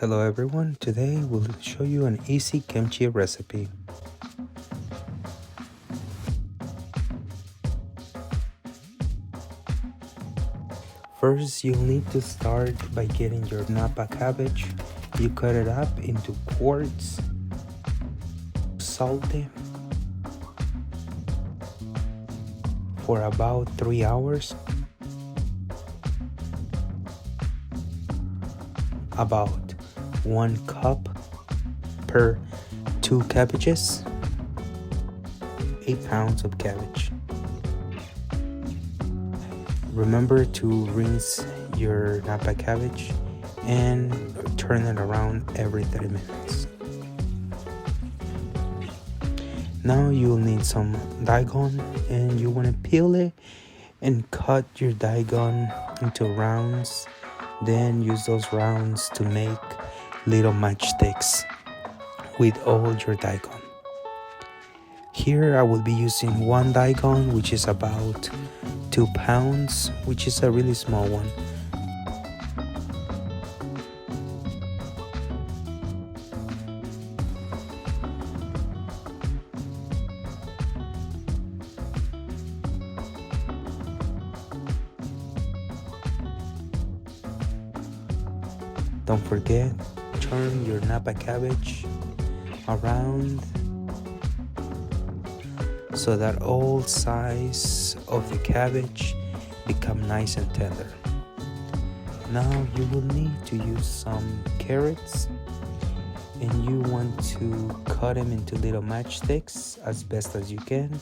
Hello everyone, today we'll show you an easy kimchi recipe. First, you'll need to start by getting your Napa cabbage. You cut it up into quarts, salt it for about 3 hours. About 1 cup per 2 cabbages, 8 pounds of cabbage. Remember to rinse your Napa cabbage and turn it around every 30 minutes. Now you'll need some Daikon, and you want to peel it and cut your Daikon into rounds. Then use those rounds to make little matchsticks with all your Daikon. Here I will be using 1 Daikon, which is about 2 pounds, which is a really small one. Don't forget, turn your Napa cabbage around so that all sides of the cabbage become nice and tender. Now you will need to use some carrots, and you want to cut them into little matchsticks as best as you can.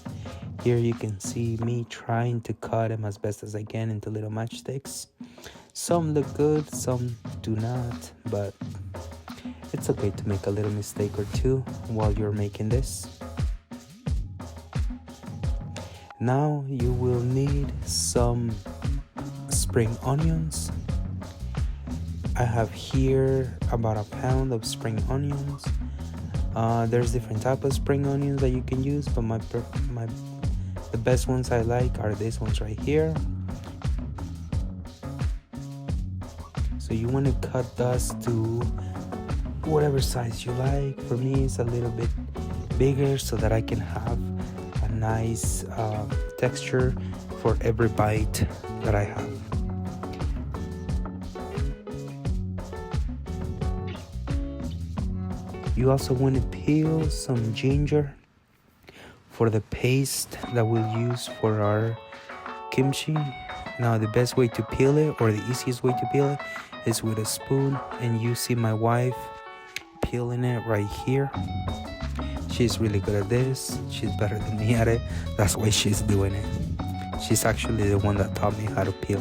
Here you can see me trying to cut them as best as I can into little matchsticks. Some look good, some do not, but it's okay to make a little mistake or two while you're making this. Now you will need some spring onions. I have here about 1 pound of spring onions. There's different types of spring onions that you can use, but the best ones I like are these ones right here. So you want to cut those to whatever size you like. For me, it's a little bit bigger so that I can have a nice texture for every bite that I have. You also want to peel some ginger for the paste that we'll use for our kimchi. Now the best way to peel it, or the easiest way to peel it, is with a spoon, and you see my wife peeling it right here. She's really good at this. She's better than me at it. That's why she's doing it. She's actually the one that taught me how to peel.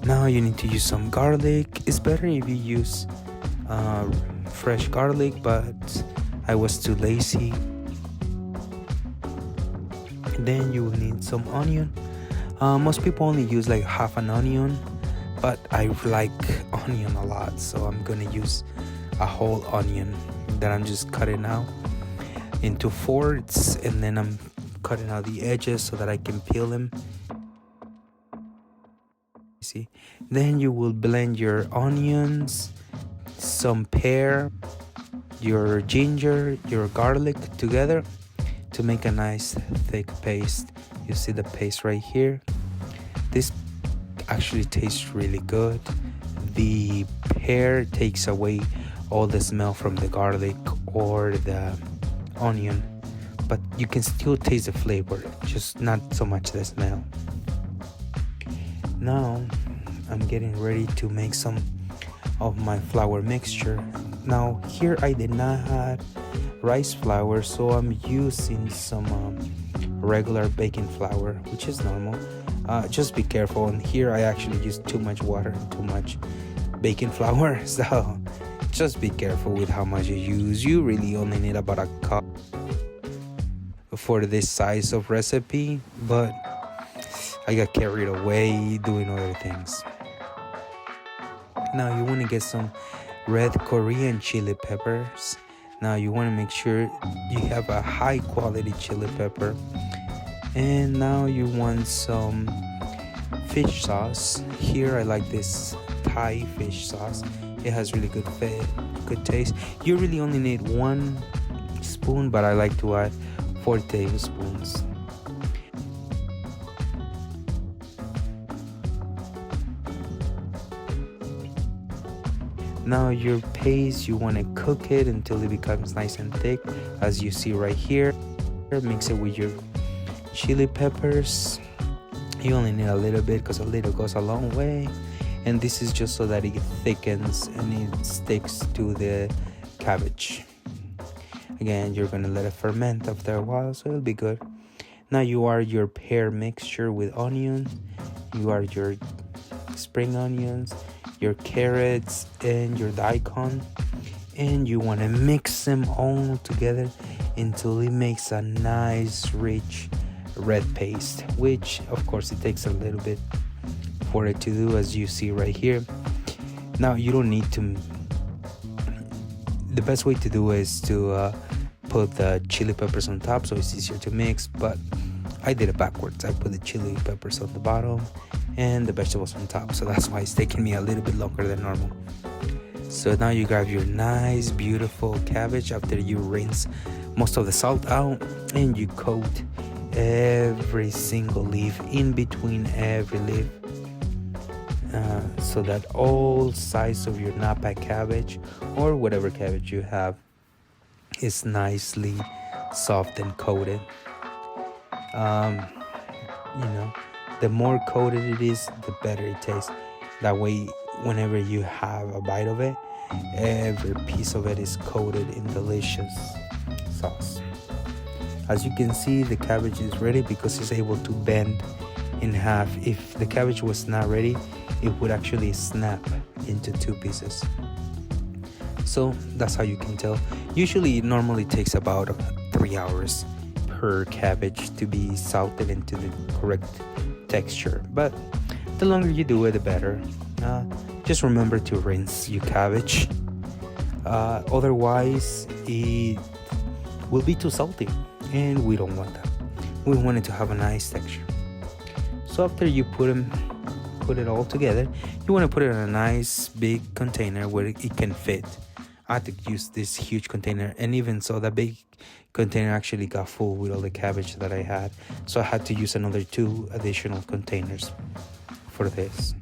Now you need to use some garlic. It's better if you use fresh garlic, but I was too lazy. Then you will need some onion. Most people only use like half an onion, but I like onion a lot, so I'm gonna use a whole onion that I'm just cutting out into fourths, and then I'm cutting out the edges so that I can peel them. See, then you will blend your onions, some pear, your ginger, your garlic together to make a nice thick paste. You see the paste right here. This actually tastes really good. The pear takes away all the smell from the garlic or the onion, but you can still taste the flavor, just not so much the smell. Now I'm getting ready to make some of my flour mixture. Now here I did not have rice flour, so I'm using some regular baking flour, which is normal. Just be careful, and here I actually used too much water and too much baking flour, so just be careful with how much you use. You really only need about a cup for this size of recipe, but I got carried away doing other things. Now you want to get some red Korean chili peppers. Now you want to make sure you have a high quality chili pepper. And now you want some fish sauce. Here I like this Thai fish sauce. It has really good taste. You really only need 1 spoon, but I like to add 4 tablespoons. Now your paste, you want to cook it until it becomes nice and thick, as you see right here. Mix it with your chili peppers. You only need a little bit because a little goes a long way. And this is just so that it thickens and it sticks to the cabbage. Again, you're gonna let it ferment after a while, so it'll be good. Now you are your pear mixture with onion. You are your spring onions, your carrots, and your daikon. And you want to mix them all together until it makes a nice rich red paste, which of course it takes a little bit for it to do, as you see right here. Now you don't need to, the best way to do is to put the chili peppers on top so it's easier to mix, but I did it backwards. I put the chili peppers on the bottom and the vegetables on top, so that's why it's taking me a little bit longer than normal. So now you grab your nice beautiful cabbage after you rinse most of the salt out, and you coat every single leaf in between every leaf, so that all sides of your Napa cabbage or whatever cabbage you have is nicely soft and coated. The more coated it is, the better it tastes. That way, whenever you have a bite of it, every piece of it is coated in delicious sauce. As you can see, the cabbage is ready because it's able to bend in half. If the cabbage was not ready, it would actually snap into 2 pieces. So that's how you can tell. Usually it normally takes about 3 hours per cabbage to be salted into the correct texture, but the longer you do it, the better. Just remember to rinse your cabbage, otherwise it will be too salty, and we don't want that. We want it to have a nice texture. So after you put it all together, you want to put it in a nice big container where it can fit. I had to use this huge container, and even so, that big container actually got full with all the cabbage that I had, so I had to use another 2 additional containers for this.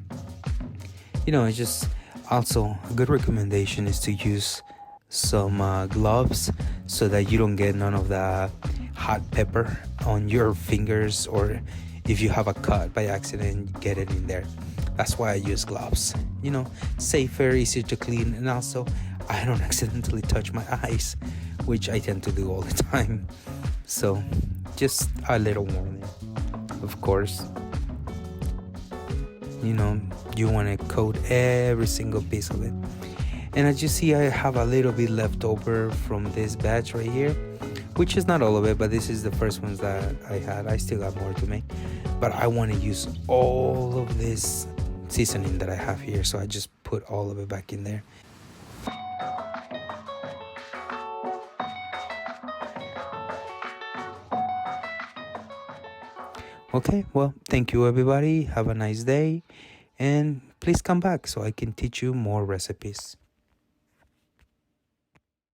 It's just also a good recommendation is to use some gloves so that you don't get none of the hot pepper on your fingers, or if you have a cut by accident, get it in there. That's why I use gloves. Safer, easier to clean, and also I don't accidentally touch my eyes, which I tend to do all the time. So just a little warning. Of course, you want to coat every single piece of it. And as you see, I have a little bit left over from this batch right here, which is not all of it, but this is the first ones that I had. I still got more to make, but I want to use all of this seasoning that I have here, so I just put all of it back in there. Okay, well, thank you everybody. Have a nice day, and please come back so I can teach you more recipes.